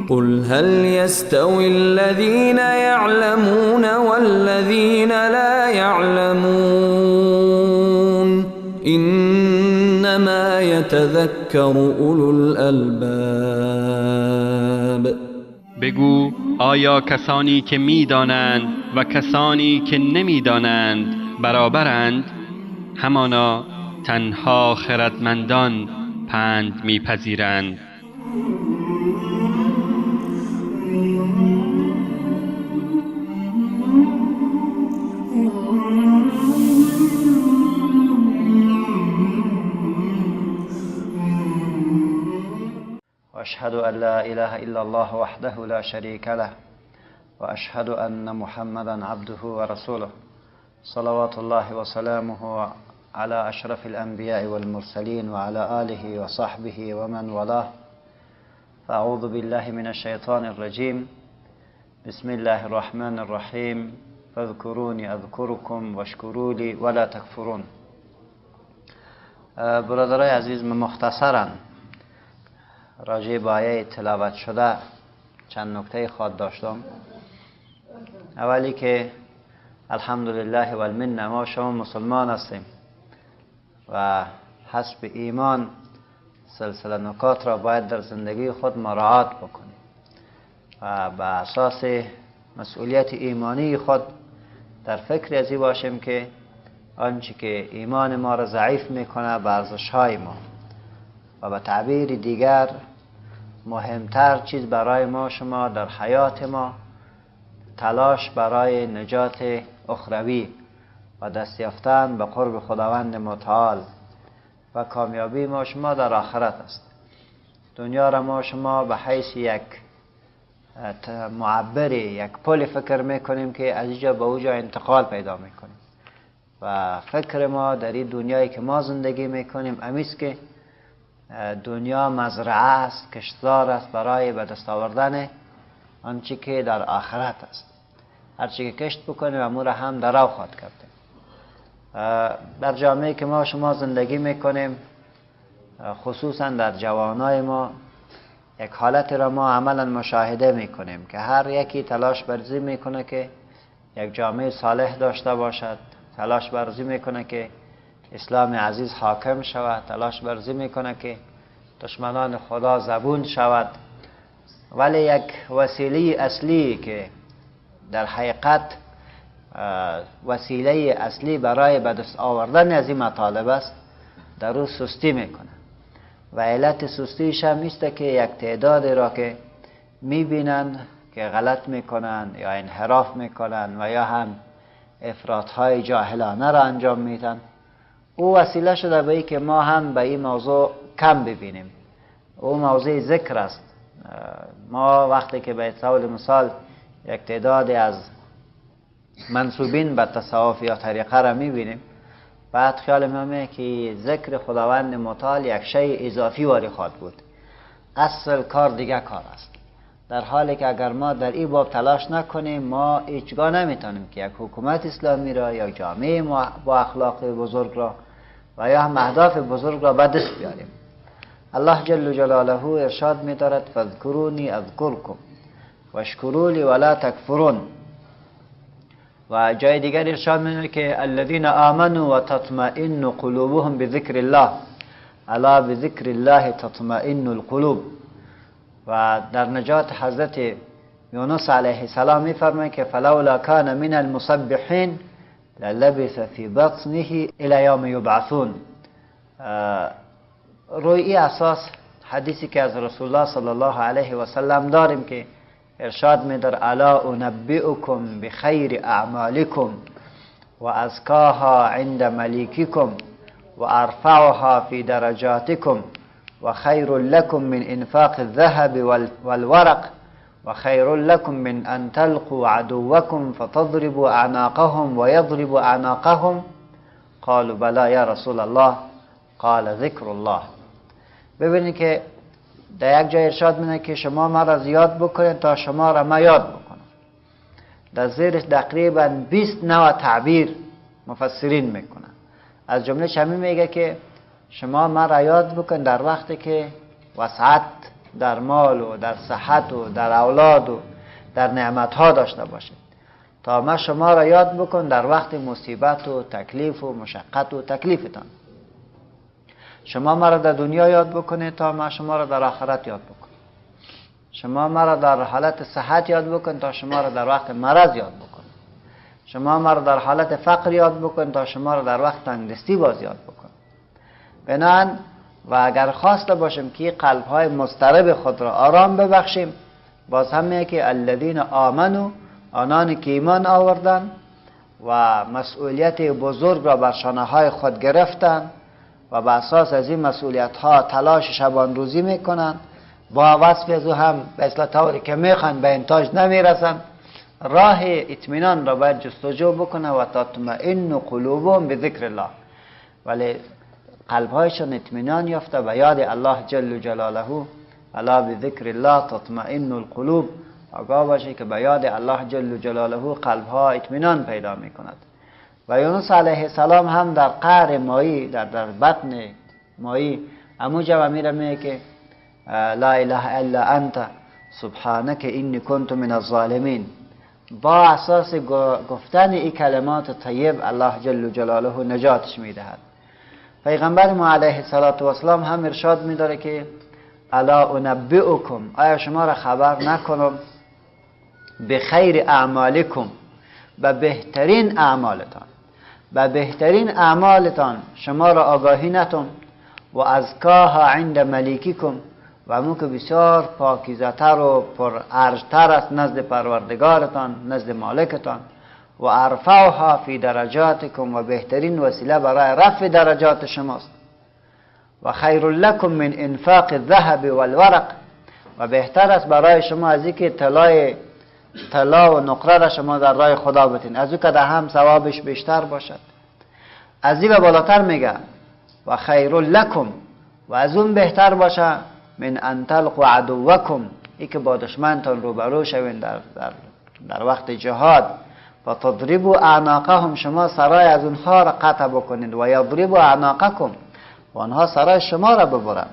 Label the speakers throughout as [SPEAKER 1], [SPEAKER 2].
[SPEAKER 1] قل هل يستوي الذين يعلمون والذين لا يعلمون إنما يتذكر أولو الألباب.
[SPEAKER 2] بگو آیا کسانی که می‌دانند و کسانی که نمی‌دانند برابرند؟ همانا تنها خردمندان پند می‌پذیرند.
[SPEAKER 3] واشهد ان لا اله الا الله وحده لا شريك له واشهد ان محمدا عبده ورسوله صلوات الله وسلامه على اشرف الانبياء والمرسلين وعلى آله وصحبه ومن والاه. فاعوذ بالله من الشيطان الرجيم. بسم الله الرحمن الرحيم. فاذكروني اذكركم واشكروا لي ولا تكفرون. برادرای عزیز، مختصرا راجع به آیه تلاوت شده چند نکته خواهد داشتم. اولی که الحمدلله و المنه، ما شما مسلمان هستیم و حسب ایمان سلسله نکات را باید در زندگی خود مراعات بکنیم و به اساس مسئولیت ایمانی خود در فکر ازی باشیم که آنچه که ایمان ما را ضعیف میکنه به ارزش‌های ما و به تعبیر دیگر مهمتر چیز برای ما شما در حیات ما تلاش برای نجات اخروی و دست یافتن به قرب خداوند متعال و کامیابی ما شما در آخرت است. دنیا را ما شما به حیث یک معبری، یک پل فکر میکنیم که از اینجا به اونجا انتقال پیدا میکنیم و فکر ما در این دنیایی که ما زندگی میکنیم امیست که دنیا مزرعه است، کشتزار است برای به دست آوردن آنچه که در آخرت است. هرچی که کشت بکنیم امور هم در او خواهد کردیم. در جامعه که ما شما زندگی میکنیم، خصوصا در جوانای ما، یک حالت را ما عملا مشاهده میکنیم که هر یکی تلاش برزی میکنه که یک جامعه صالح داشته باشد، تلاش برزی میکنه که اسلام عزیز حاکم شود، تلاش برزی میکنه که دشمنان خدا زبون شود، ولی یک وسیله اصلی که در حقیقت وسیله اصلی برای به دست آوردن از این مطالب است، در او سستی میکنه و علت سستیش هم است که یک تعداد را که میبینن که غلط میکنن یا انحراف میکنن و یا هم افراطهای جاهلانه را انجام میدن، او وسیله شده به ای که ما هم به این موضوع کم ببینیم. او موضوع ذکر است. ما وقتی که به طور مثال یک تعداد از منسوبین به تصوف یا طریقه را میبینیم، بعد خیال میامه که ذکر خداوند متعال یک شی اضافی واری خواهد بود. اصل کار دیگه کار است، در حالی که اگر ما در این باب تلاش نکنیم ما هیچگاه نمیتونیم که یک حکومت اسلامی را یا جامعه با اخلاق بزرگ را و یا هم اهداف بزرگ را به دست بیاریم. الله جل جلاله ارشاد می‌دارد فاذکرونی اذکرکم واشکروا لی ولا تکفرون. و جای دیگر ارشاد می‌دارد که الذین آمنوا وتطمئن قلوبهم بذکر الله الا بذکر الله تطمئن القلوب. و در نجات حضرت یونس علیه السلام می‌فرماید که فلولا کان من المسبحین للبث فی بطنه الی یوم یبعثون. روی این اساس حدیثی که از رسول الله صلی الله علیه و سلم داریم که ارشاد می‌دار الا انبئکم بخیر اعمالکم و ازکاها عند ملیککم و ارفعها فی درجاتکم و خیر لکم من انفاق الذهب والورق و خیر لکم من ان تلقوا عدوکم فتضربوا اعناقهم و یضربوا اعناقهم. قالوا بلا یا رسول الله قال ذکر الله. ببینید که در یک جای ارشاد می‌کنه که شما مرا یاد بکنید تا شما را من یاد بکنم. در زیرش تقریبا 20 نوع تعبیر مفسرین میکنن. از جمله همین میگه که شما مرا یاد بکن در وقتی که وسعت در مال و در صحت و در اولاد و در نعمتها داشته باشید، تا من شما را یاد بکن در وقت مصیبت و تکلیف و مشقت و تکلیفتان. شما مرا در دنیا یاد بکنید تا من شما را در آخرت یاد بکنم. شما مرا در حالت صحت یاد بکن تا شما را در وقت مرض یاد بکن. شما مرا در حالت فقر یاد بکن تا شما را در وقت تنگدستی باز یاد بکن. بنان و اگر خواسته باشیم که قلب‌های مضطرب خود را آرام ببخشیم، باز هم میگه که الذین آمنوا، آنانی که ایمان آوردند و مسئولیت بزرگ را بر شانه‌های خود گرفتند و به اساس از این مسئولیت‌ها تلاش شبان روزی میکنند، با وصف از او هم به اصلاح طوری که میخوان به انتاج نمیرسند، راه اطمینان را باید جستجو بکنه و تطمئن قلوبهم بذکر الله، ولی قلبهایشان اطمینان یافته به یاد الله جل جلاله. الا بذکر الله تطمئن القلوب، آگاه باشه که به یاد الله جل جلاله قلبها اطمینان پیدا میکند. و یونس علیه السلام هم در قعر مایی، در بطن مایی اموجا میره میگه که لا اله الا انت سبحانك انی کنت من الظالمین. با اساس گفتن این کلمات طیب الله جل جلاله نجاتش میدهد. پیغمبر ما علیه السلام هم ارشاد میداره که الا انبئکم، آیا شما را خبر نکنم به خیر اعمالکم، به بهترین اعمالتان، به بهترین اعمالتان شما را آگاهی نتون، و ازکاها عند ملیککم، و همون که بسیار پاکیزتر و پر ارجتر است نزد پروردگارتان، نزد مالکتان، و ارفعها فی درجاتکم، و بهترین وسیله برای رفع درجات شماست، و خیر لکم من انفاق الذهب والورق، و بهتر است برای شما از اینکه طلا و نقره را شما در راه خدا بتین، از او که در هم ثوابش بیشتر باشد. از این به بالاتر میگه و خیر لکم، و از اون بهتر باشه من ان تلقوا عدوکم، ای که با دشمنتان روبرو شوین در وقت جهاد، و تضربوا اعناقهم، شما سرای از اونها را قطع بکنید، و یضربوا اعناقکم، و آنها سرای شما را ببرند.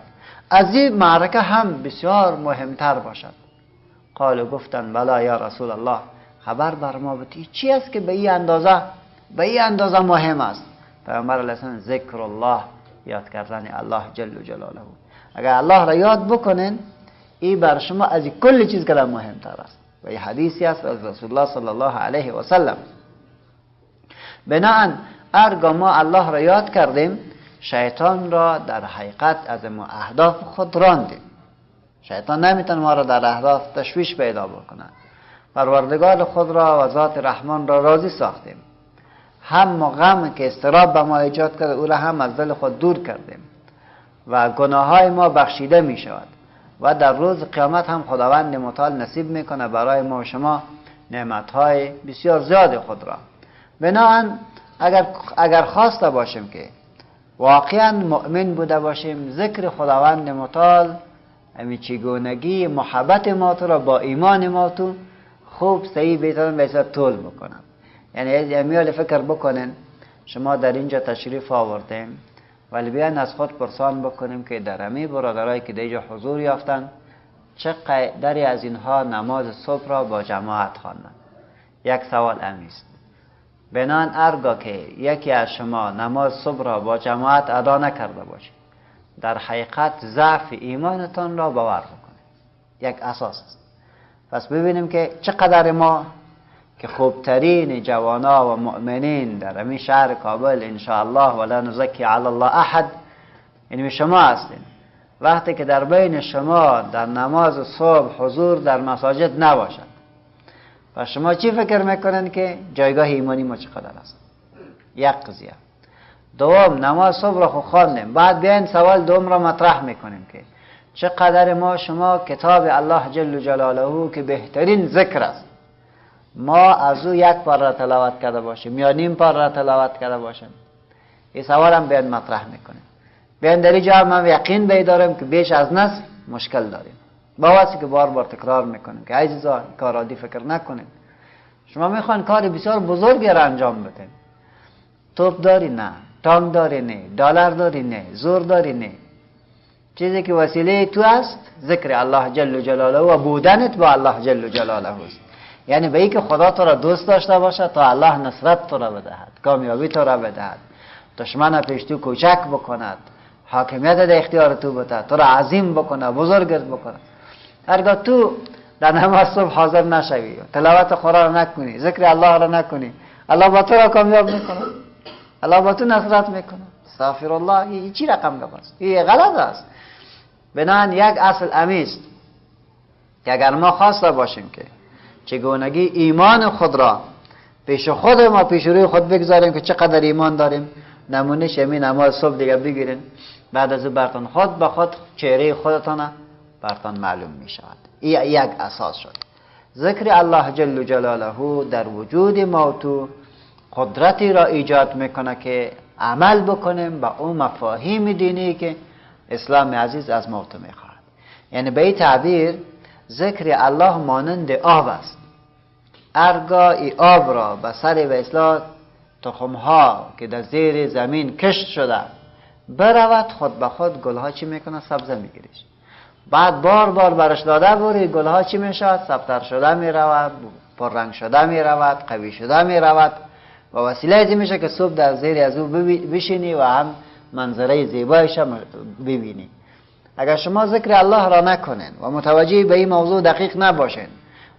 [SPEAKER 3] از این معرکه هم بسیار مهمتر باشد. قالوا، گفتن بلا یا رسول الله، خبر بر ما بدهید چی است که به این اندازه مهم است؟ پیامبر علیه السلام ذکر الله، یاد کردن الله جل جلاله. اگر الله را یاد بکنین این بر شما از کل چیز کلا مهمتر است. و این حدیثی است از رسول الله صلی الله علیه و سلم. بناهن ارگاه ما الله را یاد کردیم، شیطان را در حقیقت از ما اهداف خود راندیم. شیطان نمیتونه ما را در اهداف تشویش پیدا بکنه. پروردگار خود را و ذات رحمان را راضی ساختیم. هم غم که استراب به ما ایجاد کرده او را هم از دل خود دور کردیم و گناه های ما بخشیده می شود و در روز قیامت هم خداوند متعال نصیب میکنه برای ما و شما نعمت های بسیار زیاد خود را. بنابراین اگر خواسته باشیم که واقعا مؤمن بوده باشیم، ذکر خداوند متعال همین چگونگی محبت ما تو را با ایمان ما تو خوب صحیح بیتون بیسا طول بکنم. یعنی امیال فکر بکنن شما در اینجا تشریف آوردیم، ولی بیاین از خود پرسان بکنیم که در همه برادرایی که در اینجا حضور یافتن چه قدری از اینها نماز صبح را با جماعت خواندن. یک سوال امیست. بنان ارگاه که یکی از شما نماز صبح را با جماعت ادا نکرده باشید، در حقیقت ضعف ایمانتان را باور بکنید. یک اساس است. پس ببینیم که چقدر ما که خوبترین جوانا و مؤمنین در همین شهر کابل انشاءالله ولا نزکی علی الله احد، یعنی شما هستین، وقتی که در بین شما در نماز صبح حضور در مساجد نباشد، و شما چی فکر میکنن که جایگاه ایمانی ما چقدر است؟ یک قضیه. دوم، نماز صبح را خود خواندیم، بعد بیاین سوال دوم را مطرح میکنیم که چقدر ما شما کتاب الله جل جلاله که بهترین ذکر است، ما از او یک پاره را تلاوت کرده باشیم یا نیم پاره را تلاوت کرده باشیم؟ این سوال هم بیان مطرح میکنیم. بیان در اینجا هم یقین بیداریم که بیش از نصف مشکل داریم، با واسه که بار بار تکرار میکنیم که عزیزا کار عادی فکر نکنید. شما میخوان کار بسیار بزرگی را انجام بدین، توپ داری؟ نه. تانک داری نه، دلار داری نه، زور داری نه. چیزی که وسیله تو است ذکر الله جل جلاله و بودنت با الله جل جلاله است. یعنی به اینکه خدا تو را دوست داشته باشه تا الله نصرت تو را بدهد، کامیابی تو را بدهد، دشمن پیش تو کوچک بکند، حاکمیت در اختیار تو بده، تو را عظیم بکنه، بزرگت بکنه. هرگاه تو در نماز صبح حاضر نشوی، تلاوت قرآن نکنی، ذکر الله را نکنی، الله با تو را کامیاب میکنه، الله با تو نصرت میکنه. استغفر الله. این چی رقم است؟ این غلط است. بنابراین یک اصل امیست که اگر ما خواسته باشیم که چگونگی ایمان خود را پیش خود ما پیش روی خود بگذاریم که چقدر ایمان داریم، نمونه همین نماز صبح دیگه بگیرین، بعد از برتون خود به خود چهره خودتان برتون معلوم می شود. این یک اساس شد. ذکر الله جل جلاله در وجود ما تو قدرتی را ایجاد میکنه که عمل بکنیم با اون مفاهیم دینی که اسلام عزیز از ما تو میخواهد. یعنی به این تعبیر ذکر الله مانند آب است. هرگاه ای آب را به سر و اصلاح تخمها که در زیر زمین کشت شده برود، خود به خود گلها چی میکنه؟ سبزه میگیریش. بعد بار بار برش داده بوری، گلها چی میشود؟ سبتر شده میرود، پررنگ شده میرود، قوی شده میرود و وسیله ازی میشه که صبح در زیر از او بشینی و هم منظره زیبایش ببینی. اگر شما ذکر الله را نکنین و متوجه به این موضوع دقیق نباشین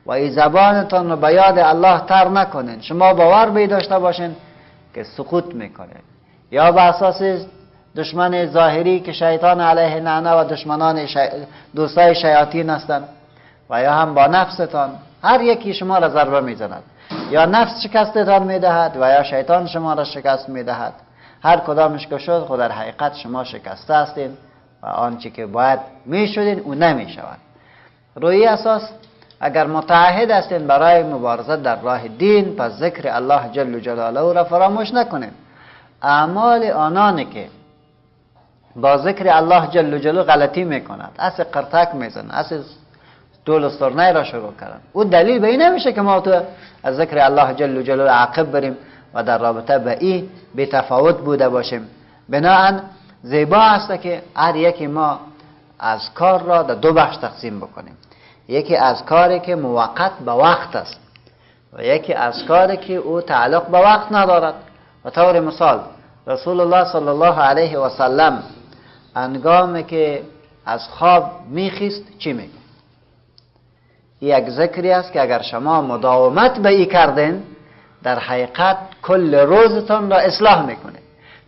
[SPEAKER 3] و این زبانتان رو به یاد الله تر نکنین، شما باور به داشته باشین که سقوط میکنین، یا به اساس دشمن ظاهری که شیطان علیه لعنه و دشمنان دوستای شیاطین هستند، و یا هم با نفستان هر یکی شما را ضربه میزند، یا نفس شکستتان میدهد و یا شیطان شما را شکست میدهد. هر کدامش که شد خود در حقیقت شما شکسته هستین و آنچه که باید میشدین او نمیشود. روی اساس اگر متعهد هستین برای مبارزه در راه دین، پس ذکر الله جل جلاله را فراموش نکنین. اعمال آنانی که با ذکر الله جل جلاله غلطی میکند، اصل قرتک میزنند، اصل دول استرنای را شروع کردن، او دلیل به این نمیشه که ما تو از ذکر الله جل جلاله عاقب بریم و در رابطه به این بی تفاوت بوده باشیم. بناهن زیبا است که هر یکی ما از کار را در دو بخش تقسیم بکنیم. یکی از کاری که موقت به وقت است و یکی از کاری که او تعلق به وقت ندارد. و طور مثال رسول الله صلی الله علیه و سلم هنگامی که از خواب میخیست چی میگه؟ یک ذکری است که اگر شما مداومت به این کردین در حقیقت کل روزتان را اصلاح میکنه.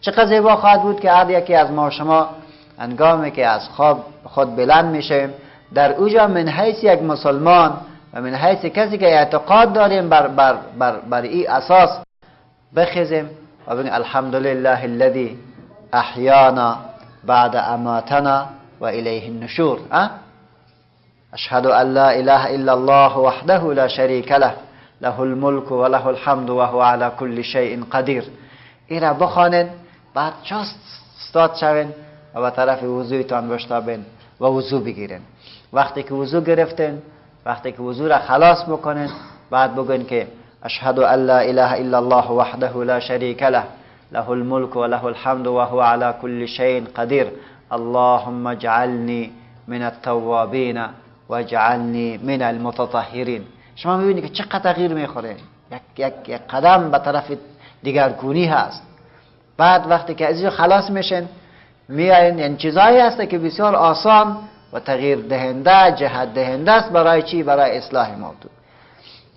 [SPEAKER 3] چقدر زیبا خواهد بود که هر یکی از ما شما هنگامی که از خواب خود بلند میشیم در اوجا من حیث یک مسلمان و من حیث کسی که اعتقاد داریم بر این اساس بخیزیم و بگیم الحمدلله الذی احیانا بعد اماتنا و الیه النشور. اشهد ان لا اله الا الله وحده لا شریک له له الملك و له الحمد و هو على كل شیء قدیر. این را بخوانید، بعد جست استاد شوین و به طرف وضویتان بشتابین و وضو بگیرین. وقتی که وضو گرفتین، وقتی که وضو را خلاص بکنین، بعد بگین که اشهد ان لا اله الا الله وحده لا شریک له له الملك و له الحمد و هو على كل شیء قدیر. اللهم اجعلنی من التوابین و اجعلنی من المتطهرین. شما میبینید که چقدر تغییر میخوره، یک قدم به طرف دیگرگونی هست. بعد وقتی که از این خلاص میشن میاین، این چیزایی هست که بسیار آسان و تغییر دهنده، جهت دهنده است برای چی؟ برای اصلاح موضوع.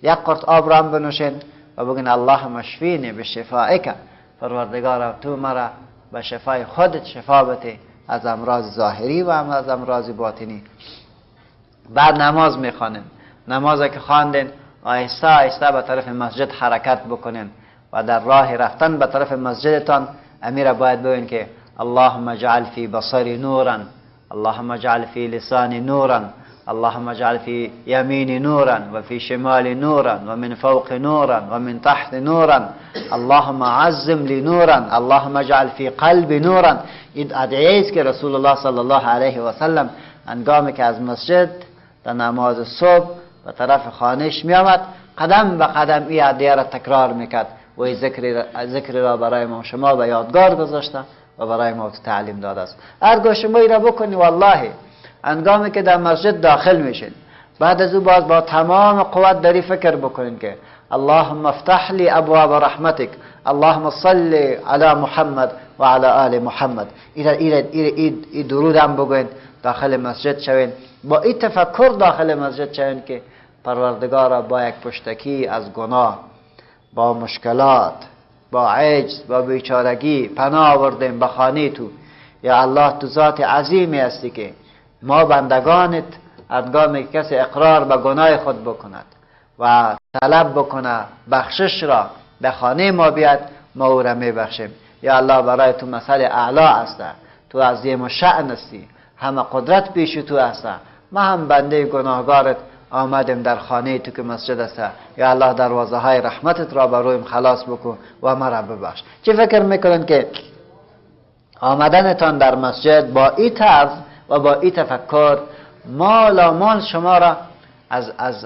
[SPEAKER 3] یک قرط آب را هم بنوشین و بگین اللهم اشفینی بشفائک، پروردگارا تو مرا به شفای خودت شفا بده از امراض ظاهری و از امراض باطنی. بعد نماز میخوانین، نمازی که خواندین آهسته آهسته به طرف مسجد حرکت بکنین و در راه رفتن به طرف مسجدتان امیر باید بگین که اللهم اجعل فی بصری نورا، اللهم اجعل فی لسانی نورا، اللهم اجعل فی یمین نورا و فی شمال نورا و من فوق نورا و من تحت نورا، اللهم عظم لی نورا، اللهم اجعل فی قلب نورا. این ادعیه است که رسول الله صلی الله علیه و سلم هنگامی که از مسجد در نماز صبح به طرف خانهش می آمد قدم به قدم این ادعیه را تکرار میکرد و ذکر را برای ما شما به یادگار گذاشته و برای ما تعلیم داده است. هرگاه شما این را بکنی والله انگامی که در مسجد داخل میشین بعد از او باز با تمام قوت داری فکر بکنین که اللهم افتح لی ابواب رحمتک، اللهم صل علی محمد و علی آل محمد. این درود هم بگوین، داخل مسجد شوین، با این تفکر داخل مسجد شوین که پروردگارا با یک پشتکی از گناه، با مشکلات، با عجز، با بیچارگی پناه آوردیم به خانه تو. یا الله تو ذات عظیمی هستی که ما بندگانت هنگامی که کسی اقرار به گناه خود بکند و طلب بکنه بخشش را به خانه ما بیاد، ما او را میبخشیم. یا الله برای تو مثل اعلا است، تو عظیم و شأن هستی، همه قدرت پیش تو است. ما هم بنده گناهگارت آمدیم در خانه تو که مسجد است. یا الله دروازه های رحمتت را بر رویم خلاص بکن و ما را ببخش. چه فکر میکنن که آمدنتان در مسجد با این طرز و با این تفکر مال شما را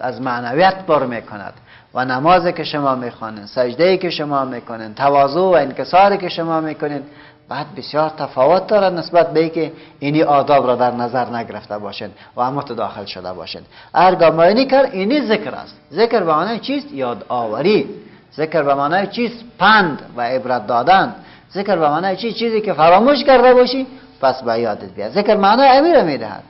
[SPEAKER 3] از معنویت پر میکند و نمازی که شما میخوانید، سجده‌ای که شما میکنید، تواضع و انکساری که شما میکنید بعد بسیار تفاوت دارد نسبت به اینکه اینی آداب را در نظر نگرفته باشند و اما تو داخل شده باشند. هرگاه ما اینی کرد اینی ذکر است. ذکر به معنای چیست؟ یاد آوری. ذکر به معنای چیست؟ پند و عبرت دادن. ذکر به معنای چیزی که فراموش کرده باشی پس به یادت بیاد. ذکر معنای امیر میدهد.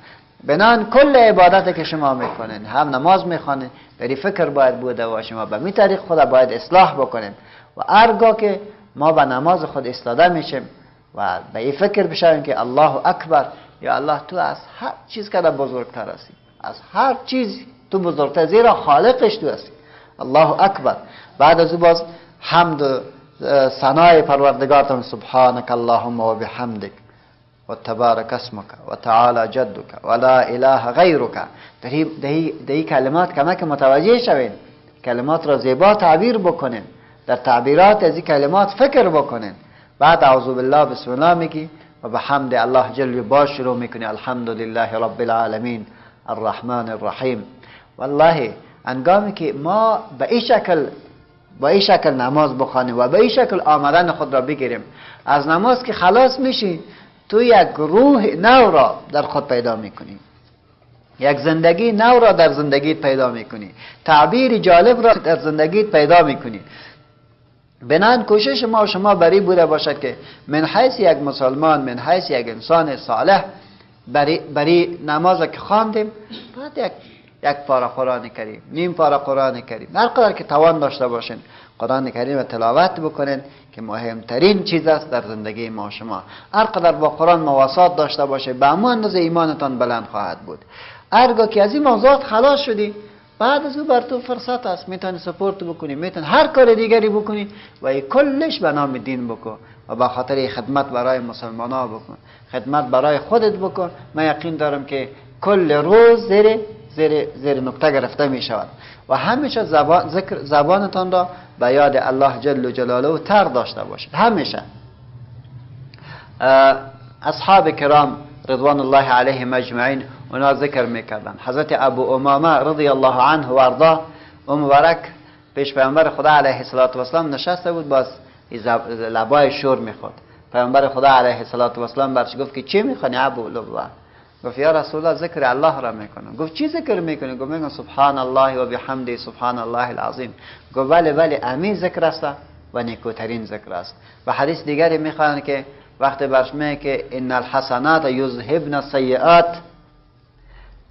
[SPEAKER 3] بنان کل عبادت که شما میکنین، هم نماز میخوانین، در فکر باید بوده باشیم و به می طریق خود باید اصلاح بکنیم و هرگاه که ما به نماز خود استاده میشیم و به این فکر بشویم که الله اکبر، یا الله تو از هر چیز که بزرگتر هستی، از هر چیز تو بزرگتر، زیرا خالقش تو هستی. الله اکبر. بعد از او باز حمد و ثنای پروردگارتون، سبحانك اللهم و بحمدک و تبارک اسمک و تعالی جدک و لا اله غیرک. در این کلمات کمک متوجه شوین، کلمات را زیبا تعبیر بکنین، در تعبیرات از این کلمات فکر بکنین. بعد اعوذ بالله بسم الله میگی و به حمد الله جل باش شروع میکنی، الحمدلله رب العالمین الرحمن الرحیم. والله انگامی که ما به این شکل نماز بخوانیم و به این شکل آمدن خود را بگیریم، از نماز که خلاص میشی تو یک روح نو را در خود پیدا میکنی، یک زندگی نو را در زندگیت پیدا میکنی، تعبیر جالب را در زندگیت پیدا میکنی. بنان کوشش ما و شما بری بوده باشد که من حیث یک مسلمان، من حیث یک انسان صالح، بری نماز که خواندیم بعد یک پاره قرآن کریم، نیم پاره قرآن کریم، هر قدر که توان داشته باشین قرآن کریم را تلاوت بکنین که مهمترین چیز است در زندگی ما شما. هر قدر با قرآن مواسات داشته باشه به همون اندازه ایمانتان بلند خواهد بود. هرگاه که از این موضوعات خلاص شدی بعد از او بر تو فرصت است، میتونی سپورت بکنی، میتونی هر کار دیگری بکنی و این کلش به نام دین بکن و به خاطر خدمت برای مسلمان ها بکن، خدمت برای خودت بکن. من یقین دارم که کل روز زیر نکته گرفته می شود و همیشه زبانتان را به یاد الله جل جلاله تر داشته باشید. همیشه اصحاب کرام رضوان الله علیهم اجمعین اونا ذکر میکردن. حضرت ابو امامه رضی الله عنه و ارضاه و مبارک پیش پیامبر خدا علیه السلام نشسته بود، باز لبای شور میخورد. پیامبر خدا علیه السلام برش گفت که چی میخوانی ابو لبوا؟ گفت یا رسول الله ذکر الله را میکنم. گفت چی ذکر میکنی؟ گفت میگم سبحان الله و بحمده سبحان الله العظیم. گفت بله امین ذکر است و نیکوترین ذکر است. و حدیث دیگری میخوان که وقتی برش میگه که ان الحسنات یذهبن السیئات،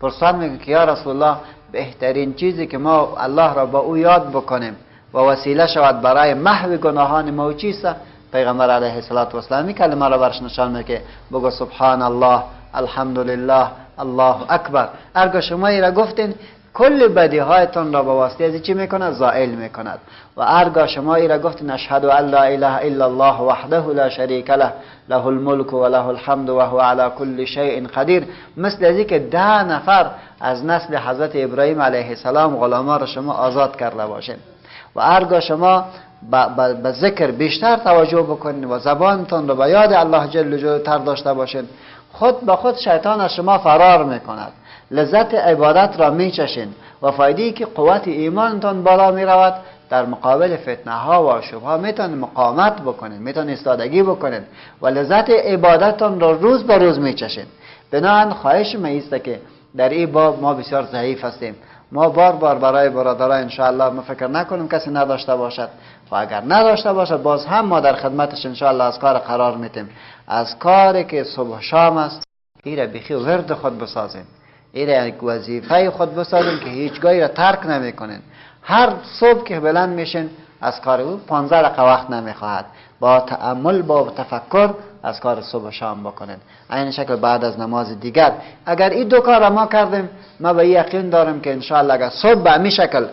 [SPEAKER 3] پرسان میگه که یا رسول الله بهترین چیزی که ما الله را با او یاد بکنیم و وسیله شود برای محو گناهان ما چیست؟ پیغمبر علیه السلام این کلمه را برش نشان میده که بگو سبحان الله الحمدلله الله اکبر. هرگاه شما ای را گفتین کل بدی هایتان را به واسطه از چی میکند؟ زائل میکند. و هرگاه شما ای را گفتین اشهد ان لا اله الا الله وحده لا شریک له له الملك و له الحمد و هو علی کل شیء قدیر، مثل از که 10 نفر از نسل حضرت ابراهیم علیه السلام غلاما را شما آزاد کرده باشین. و هرگاه شما به ذکر بیشتر توجه بکنین و زبانتان را به یاد الله جل جلاله تر داشته باشین، خود به خود شیطان از شما فرار میکند، لذت عبادت را میچشین و فایده که قوت ایمانتان بالا میرود، در مقابل فتنه ها و شبهه ها میتونید مقاومت بکنید، میتونید ایستادگی بکنید و لذت عبادتتان را روز به روز میچشید. بنابراین خواهش من است که در این باب ما بسیار ضعیف هستیم. ما بار بار برای برادران انشاءالله ما فکر نکنیم کسی نداشته باشد و اگر نداشته باشد باز هم ما در خدمتش انشاءالله از کار قرار میتیم. از کاری که صبح شام است این را بخی ورد خود بسازیم، این را یک وظیفه خود بسازیم که هیچگاهی را ترک نمیکنین. هر صبح که بلند میشین از کار او 15 دقیقه وقت نمیخواهد، با تأمل با تفکر از کار صبح و شام بکنین. این شکل بعد از نماز دیگر اگر این دو کار ما کردیم، ما به یقین دارم که انشاءالله اگر صبح به همین شکل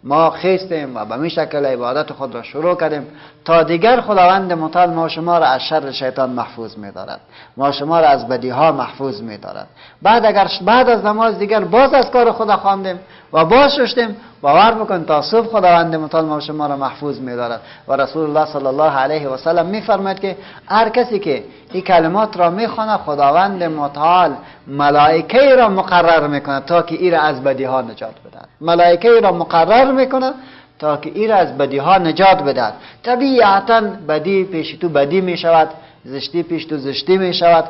[SPEAKER 3] ما خیستیم و به همین شکل عبادت خود را شروع کردیم تا دیگر خداوند متعال ما شما را از شر شیطان محفوظ می‌دارد، ما شما را از بدیها محفوظ می‌دارد. بعد از نماز دیگر باز از کار خدا خواندیم و باز شدیم، باور بکن تا صبح خداوند متعال ما شما را محفوظ می‌دارد. و رسول الله صلی الله علیه و سلم می‌فرماید که هر کسی که این کلمات را می‌خواند خداوند متعال ملائکه را مقرر می‌کند تا که این را از بدیها نجات بدهد. ملائکه را مقرر می‌کند تا که این را از بدیها نجات بدهد. طبیعتاً بدی پیش تو بدی می‌شود، زشتی پیش تو زشتی می شود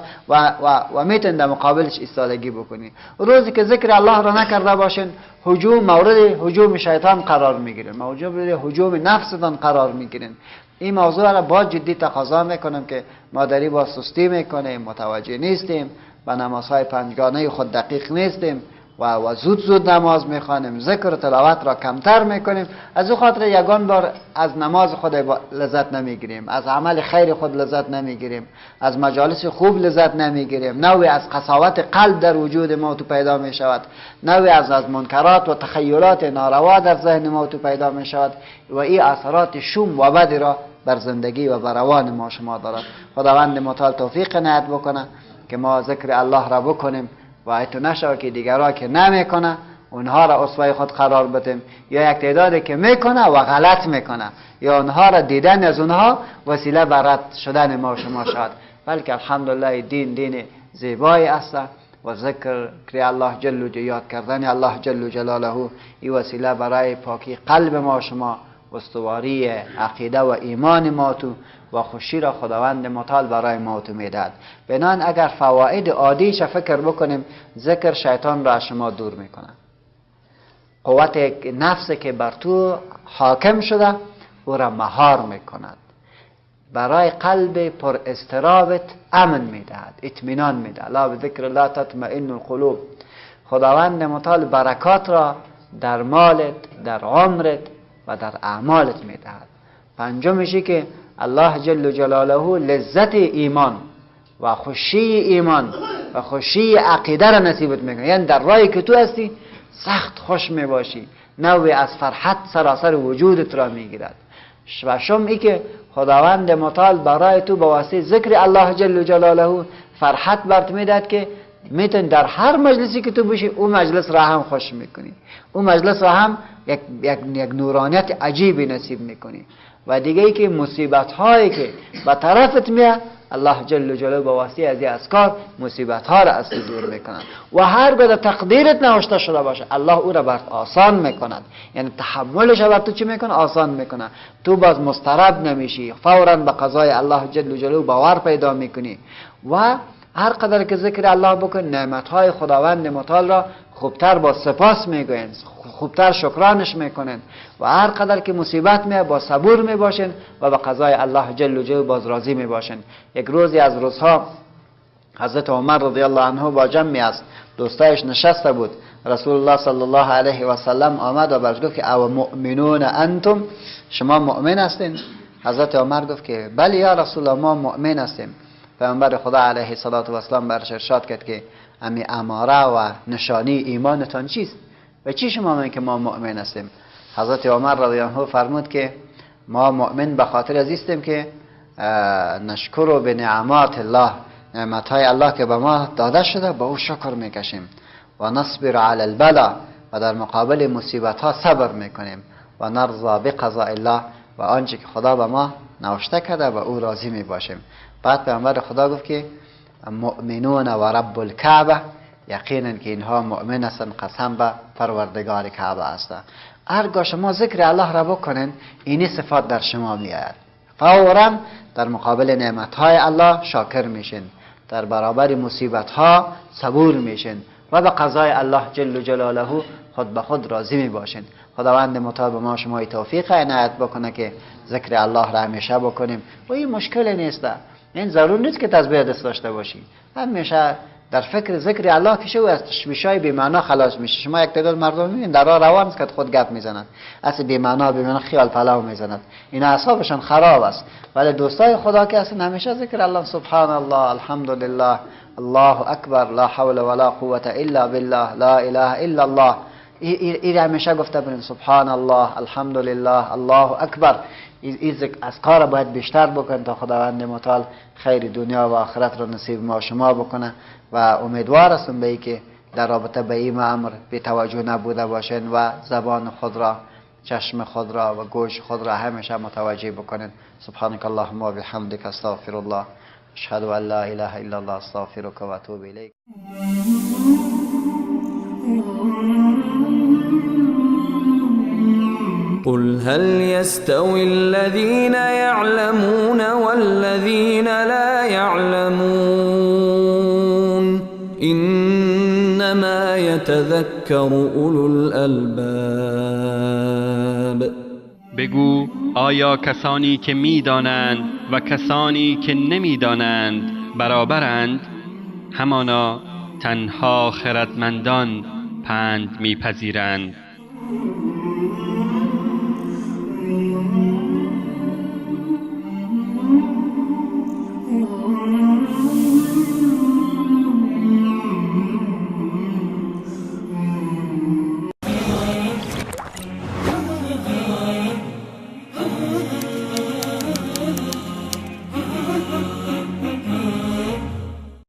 [SPEAKER 3] و میتون در مقابلش ایستادگی بکنی. روزی که ذکر الله را نکرده باشین مورد هجوم شیطان قرار میگیرین، مورد هجوم نفستان قرار میگیرین. این موضوع را با جدی تقاضا میکنم که ما داری با سستی میکنیم، متوجه نیستیم، و نمازهای پنجگانه خود دقیق نیستیم و زود نماز میخوانیم، ذکر و تلاوت را کمتر میکنیم. از او خاطر یگان بار از نماز خود لذت نمیگیریم، از عمل خیر خود لذت نمیگیریم، از مجالس خوب لذت نمیگیریم، نوعی از قساوت قلب در وجود ما تو پیدا میشود، نوعی از منکرات و تخیلات ناروا در ذهن ما تو پیدا میشود و این اثرات شوم و بدی را بر زندگی و بر روان ما شما دارد. خداوند متعال توفیق عنایت بکنه که ما ذکر الله را بکنیم و ایتو نشو که دیگرها که نمیکنه اونها را اسوه خود قرار بدیم، یا یک تعدادی که میکنه و غلط میکنه یا اونها را دیدن از اونها وسیله بر رد شدن ما شما شد. بلکه الحمدلله دین زیبایی است و ذکر الله جل یاد کردن الله جل جلاله این وسیله برای پاکی قلب ما شما، استواری عقیده و ایمان ما تو و خوشی را خداوند متعال برای ما تو میدهد. بنان اگر فواید عادیش فکر بکنیم، ذکر شیطان را از شما دور میکنه، قوت نفس که بر تو حاکم شده او را مهار میکند، برای قلب پر اضطرابت امن میدهد، اطمینان میدهد. لا بذکر الله تطمئن القلوب. خداوند متعال برکات را در مالت، در عمرت و در اعمالت میدهد. پنجمشی که الله جل جلاله لذت ایمان و خوشی ایمان و خوشی عقیده را نصیبت میکنه، یعنی در راهی که تو هستی سخت خوش میباشی، نوعی از فرحت سراسر وجودت را میگیرد. و شمعی که خداوند متعال برای تو با واسطه ذکر الله جل جلاله فرحت برت میدهد که میتون در هر مجلسی که تو باشی اون مجلس را هم خوش میکنی، اون مجلس را هم یک نورانیت عجیبی نصیب میکنی. و دیگه ای که مصیبت هایی که به طرفت میاد الله جل جلاله با واسطه از این اذکار مصیبت ها را از تو دور میکنند و هرگاه تقدیرت نوشته شده باشه الله او را برات آسان میکند، یعنی تحملش بر تو چی میکنه؟ آسان میکنه. تو باز مضطرب نمیشی، فوراً به قضای الله جل جلاله باور پیدا میکنی و هر قدر که ذکر الله بکن نعمتهای خداوند متعال را خوبتر با سپاس میگوین، خوبتر شکرانش میکنن و هر قدر که مصیبت میاد با صبور میباشن و به قضای الله جل جلاله باز راضی میباشن. یک روزی از روزها حضرت عمر رضی الله عنه با جمعی از دوستایش نشسته بود. رسول الله صلی الله علیه و سلم آمد و برش گفت که او مؤمنون انتم، شما مؤمن هستین؟ حضرت عمر گفت که بله یا رسول الله ما مؤمن هستیم. پیامبر خدا علیه الصلاة و السلام برش ارشاد کرد که امی اماره و نشانی ایمانتان چیست و چی شما میگین که ما مؤمن هستیم؟ حضرت عمر رضی الله عنه فرمود که ما مؤمن به خاطر از هستیم که نشکر به نعمات الله، نعمتهای الله که به ما داده شده با او شکر میکشیم و نصبر علی البلا و در مقابل مصیبت ها صبر میکنیم و نرضا بقضاء الله و آنچه که خدا به ما نوشته کرده و او راضی میباشیم. بعد پیامبر خدا گفت که مؤمنون و رب الکعبه، یقینا که اینها مؤمن هستند قسم به پروردگار کعبه است. هرگاه شما ذکر الله را بکنین اینی صفات در شما میآید. فورا در مقابل نعمتهای الله شاکر میشین، در برابر مصیبتها صبور میشین و به قضای الله جل جلاله خود به خود راضی می باشین. خداوند متعال به ما شما توفیق عنایت بکنه که ذکر الله را همیشه بکنیم و این مشکل نیست. این ضرور نیست که تسبیح دست داشته باشی، همیشه در فکر ذکر الله که شو از تشویشای بی معنا خلاص میشه. شما یک تعداد مردم میبینید در راه روان است که خود گپ میزنند، اصلا بی معنا خیال پلاو میزنند، اینا اعصابشان خراب است. ولی دوستای خدا که اصلا همیشه ذکر الله، سبحان الله، الحمدلله، الله اکبر، لا حول ولا قوة الا بالله، لا اله الا الله، این همیشه گفته برین سبحان الله، الحمدلله، الله اکبر. این اذکار باید بیشتر بکن تا خداوند متعال خیر دنیا و آخرت را نصیب ما شما بکنه و امیدوار هستم به این که در رابطه به این امر بی توجه نبوده باشین و زبان خود را، چشم خود را و گوش خود را همیشه متوجه بکنین. سبحانك اللهم و بحمدک، استغفر الله، اشهد ان لا اله الا الله، استغفرک و اتوب الیک.
[SPEAKER 1] قل هل يستوي الذين يعلمون والذين لا يعلمون إنما يتذكر أولو الألباب.
[SPEAKER 2] بگو آیا کسانی که میدانند و کسانی که نمیدانند برابرند؟ همانا تنها خردمندان پند میپذیرند.